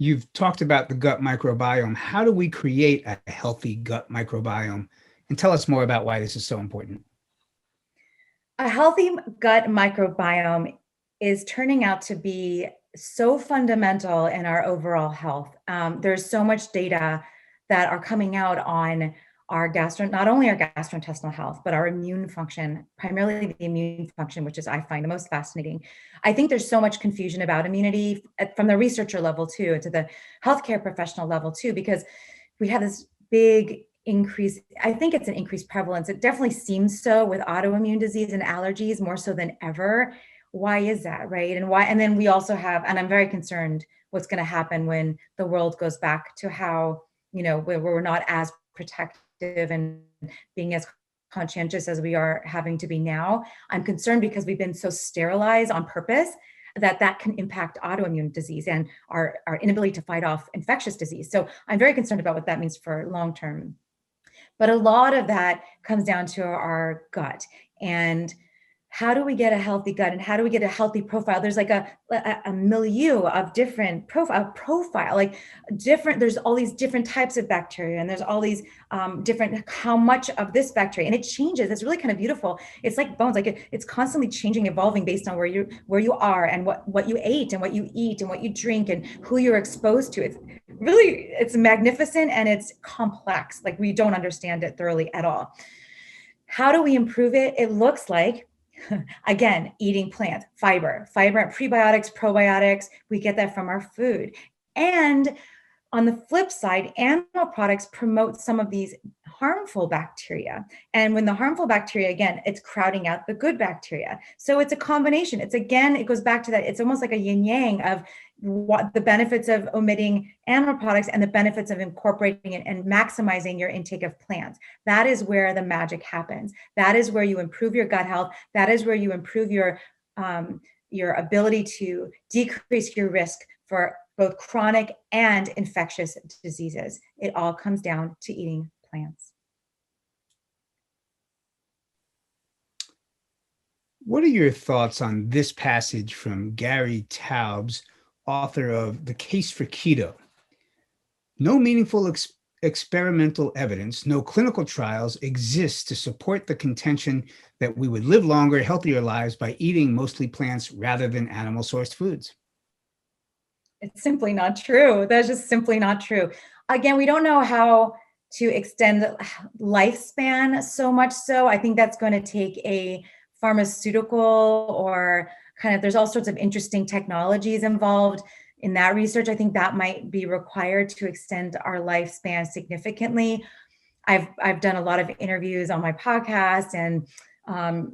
You've talked about the gut microbiome. How do we create a healthy gut microbiome? And tell us more about why this is so important. A healthy gut microbiome is turning out to be so fundamental in our overall health. There's so much data that are coming out on not only our gastrointestinal health, but our immune function, primarily the immune function, which is I find the most fascinating. I think there's so much confusion about immunity from the researcher level too, to the healthcare professional level too, because we have this big increase. I think it's an increased prevalence. It definitely seems so with autoimmune disease and allergies more so than ever. Why is that, right? And why? And then we also have, and I'm very concerned what's going to happen when the world goes back to how, where we're not as protective and being as conscientious as we are having to be now. I'm concerned because we've been so sterilized on purpose that can impact autoimmune disease and our inability to fight off infectious disease. So I'm very concerned about what that means for long-term. But a lot of that comes down to our gut. And how do we get a healthy gut and how do we get a healthy profile? There's like a milieu of different profile, like different, there's all these different types of bacteria and there's all these different, how much of this bacteria, and it changes. It's really kind of beautiful. It's like bones, like it's constantly changing, evolving based on where you are and what you ate and what you eat and what you drink and who you're exposed to. It's magnificent and it's complex. Like we don't understand it thoroughly at all. How do we improve it? It looks like, again, eating plants, fiber, prebiotics, probiotics, we get that from our food. And on the flip side, animal products promote some of these harmful bacteria. And when the harmful bacteria, again, it's crowding out the good bacteria. So it's a combination. It goes back to that. It's almost like a yin yang of what the benefits of omitting animal products and the benefits of incorporating it and maximizing your intake of plants. That is where the magic happens. That is where you improve your gut health. That is where you improve your ability to decrease your risk for both chronic and infectious diseases. It all comes down to eating plants. What are your thoughts on this passage from Gary Taubes, author of The Case for Keto? No meaningful experimental evidence, no clinical trials exist to support the contention that we would live longer, healthier lives by eating mostly plants rather than animal-sourced foods. It's simply not true. That's just simply not true. Again, we don't know how to extend lifespan so much so. I think that's going to take a pharmaceutical or there's all sorts of interesting technologies involved in that research. I think that might be required to extend our lifespan significantly. I've done a lot of interviews on my podcast and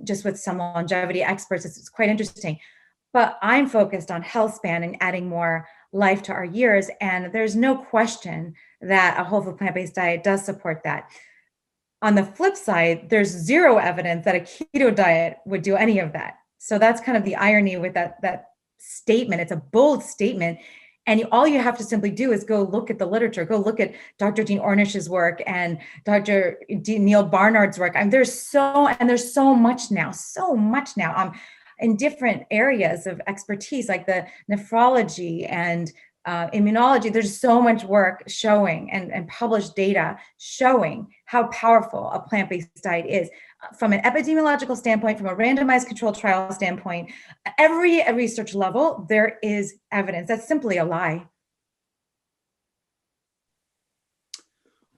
just with some longevity experts. It's quite interesting. But I'm focused on Healthspan and adding more life to our years. And there's no question that a whole food plant-based diet does support that. On the flip side, there's zero evidence that a keto diet would do any of that. So that's kind of the irony with that statement. It's a bold statement. And all you have to simply do is go look at the literature, go look at Dr. Dean Ornish's work and Dr. Neil Barnard's work. There's so much now. In different areas of expertise, like the nephrology and immunology. There's so much work showing and published data showing how powerful a plant-based diet is. From an epidemiological standpoint, from a randomized controlled trial standpoint, every research level, there is evidence. That's simply a lie.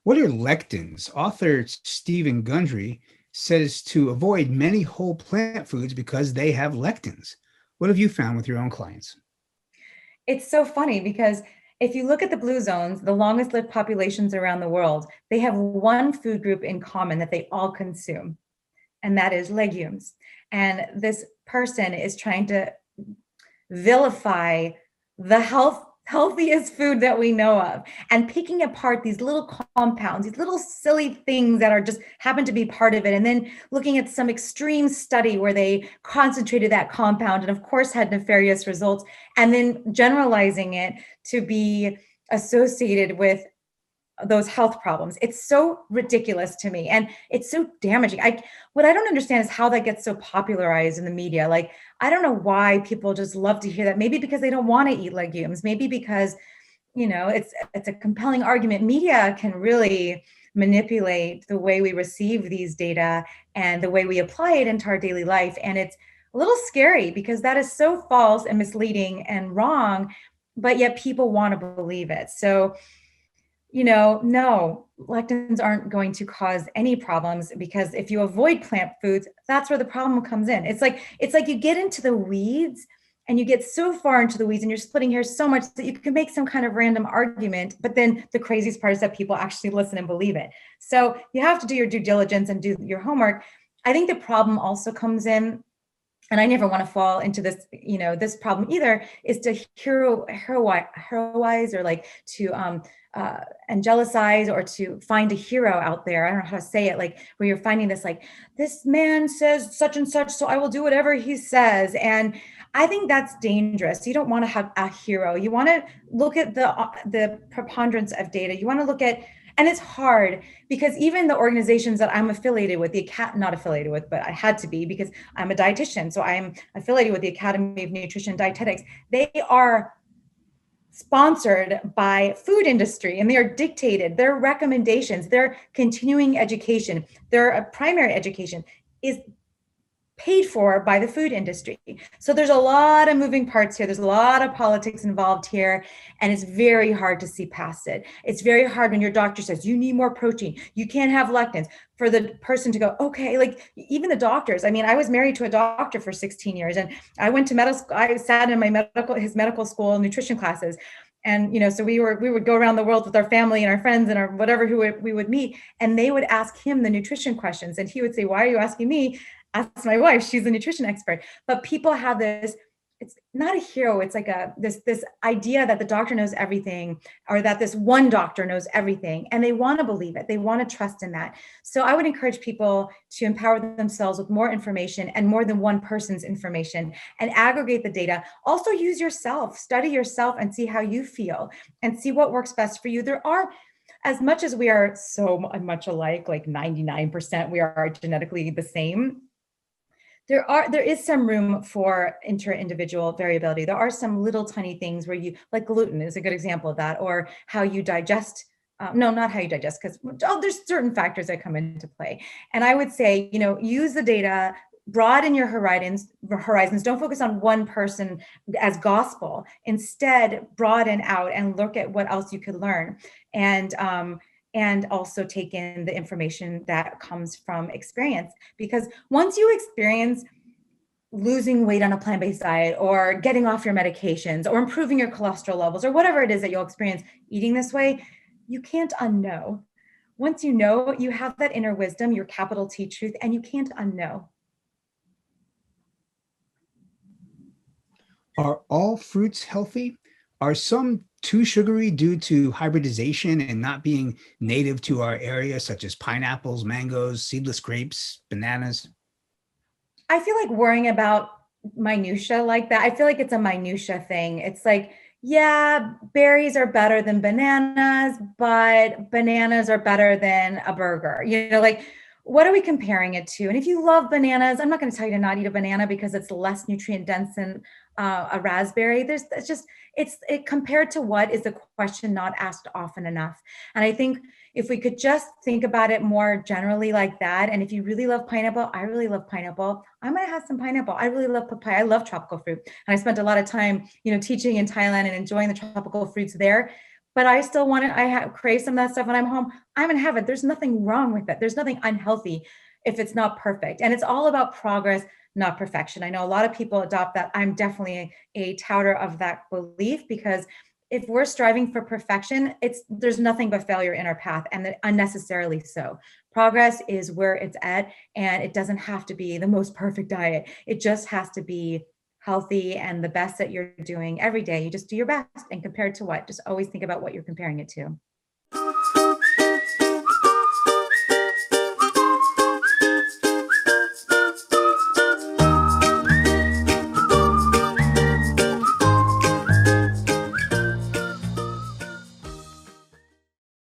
What are lectins? Author Stephen Gundry says to avoid many whole plant foods because they have lectins. What have you found with your own clients? It's so funny because if you look at the blue zones, the longest lived populations around the world, they have one food group in common that they all consume, and that is legumes. And this person is trying to vilify the healthiest food that we know of and picking apart these little compounds, these little silly things that are just happen to be part of it. And then looking at some extreme study where they concentrated that compound and of course had nefarious results, and then generalizing it to be associated with those health problems. It's so ridiculous to me. And it's so damaging. What I don't understand is how that gets so popularized in the media. Like, I don't know why people just love to hear that. Maybe because they don't want to eat legumes. Maybe because, it's a compelling argument. Media can really manipulate the way we receive these data and the way we apply it into our daily life. And it's a little scary because that is so false and misleading and wrong, but yet people want to believe it. So, no, lectins aren't going to cause any problems, because if you avoid plant foods, that's where the problem comes in. It's like you get into the weeds and you get so far into the weeds and you're splitting hairs so much that you can make some kind of random argument, but then the craziest part is that people actually listen and believe it. So you have to do your due diligence and do your homework. I think the problem also comes in, and I never want to fall into this, this problem either, is to heroize or like to angelicize, or to find a hero out there. I don't know how to say it, like where you're finding this, like, this man says such and such, so I will do whatever he says. And I think that's dangerous. You don't want to have a hero. You want to look at the preponderance of data. You want to look at, and it's hard because even the organizations that I'm affiliated with, not affiliated with, but I had to be because I'm a dietitian. So I'm affiliated with the Academy of Nutrition and Dietetics. They are sponsored by food industry, and they are dictated. Their recommendations, their continuing education, their primary education is paid for by the food industry. So there's a lot of moving parts here. There's a lot of politics involved here, and it's very hard to see past it. It's very hard when your doctor says you need more protein, you can't have lectins, for the person to go, okay, like even the doctors. I mean, I was married to a doctor for 16 years, and I went to medical school. I sat in his medical school nutrition classes. And, so we would go around the world with our family and our friends and our whatever we would meet, and they would ask him the nutrition questions. And he would say, why are you asking me? Ask my wife, she's a nutrition expert. But people have this, it's not a hero. It's like this idea that the doctor knows everything, or that this one doctor knows everything, and they want to believe it. They want to trust in that. So I would encourage people to empower themselves with more information, and more than one person's information, and aggregate the data. Also use yourself, study yourself, and see how you feel, and see what works best for you. There are, as much as we are so much alike, like 99%, we are genetically the same. There is some room for inter-individual variability. There are some little tiny things where like gluten is a good example of that, or how you digest. No, not how you digest, because there's certain factors that come into play. And I would say, use the data, broaden your horizons. Don't focus on one person as gospel. Instead, broaden out and look at what else you could learn. And also take in the information that comes from experience. Because once you experience losing weight on a plant-based diet, or getting off your medications, or improving your cholesterol levels, or whatever it is that you'll experience eating this way, you can't unknow. Once you know, you have that inner wisdom, your capital T truth, and you can't unknow. Are all fruits healthy? Are some too sugary due to hybridization and not being native to our area, such as pineapples, mangoes, seedless grapes, bananas? I feel like worrying about minutia like that, I feel like it's a minutia thing. It's like, yeah, berries are better than bananas, but bananas are better than a burger. Like, what are we comparing it to? And if you love bananas, I'm not going to tell you to not eat a banana because it's less nutrient dense than a raspberry. It's compared to what is a question not asked often enough. And I think if we could just think about it more generally like that, and if you really love pineapple, I really love pineapple, I'm going to have some pineapple. I really love papaya. I love tropical fruit. And I spent a lot of time, teaching in Thailand and enjoying the tropical fruits there. But I still want it. Crave some of that stuff when I'm home. I'm going to have it. There's nothing wrong with it. There's nothing unhealthy if it's not perfect. And it's all about progress, not perfection. I know a lot of people adopt that. I'm definitely a touter of that belief, because if we're striving for perfection, there's nothing but failure in our path, and unnecessarily so. Progress is where it's at, and it doesn't have to be the most perfect diet. It just has to be healthy and the best that you're doing every day. You just do your best, and compared to what? Just always think about what you're comparing it to.